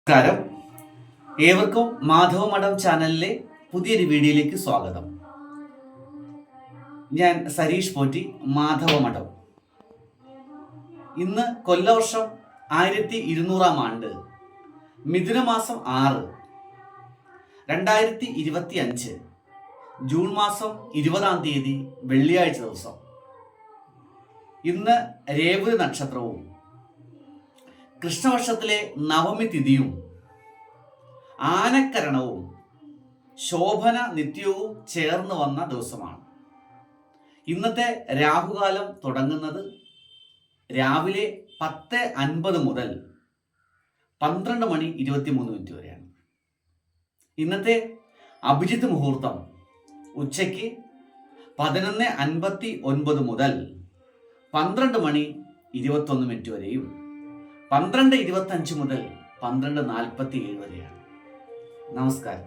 നമസ്കാരം, ഏവർക്കും മാധവ മഠം ചാനലിലെ പുതിയൊരു വീഡിയോയിലേക്ക് സ്വാഗതം. ഞാൻ സരീഷ് പോറ്റി, മാധവ മഠം. ഇന്ന് കൊല്ലവർഷം 1200 ആണ്ട്, മിഥുനമാസം 6, 2025 ജൂൺ മാസം 20 വെള്ളിയാഴ്ച ദിവസം. ഇന്ന് രേവതി നക്ഷത്രവും കൃഷ്ണപക്ഷത്തിലെ നവമി തിഥിയും ആനക്കരണവും ശോഭന നിത്യവും ചേർന്ന് വന്ന ദിവസമാണ്. ഇന്നത്തെ രാഹുകാലം തുടങ്ങുന്നത് രാവിലെ 10:50 മുതൽ 12:23 വരെയാണ്. ഇന്നത്തെ അഭിജിത്ത് മുഹൂർത്തം ഉച്ചയ്ക്ക് 11:59 മുതൽ 12:21 വരെയും 12:25 മുതൽ 12:47 വരെയാണ്. നമസ്കാരം.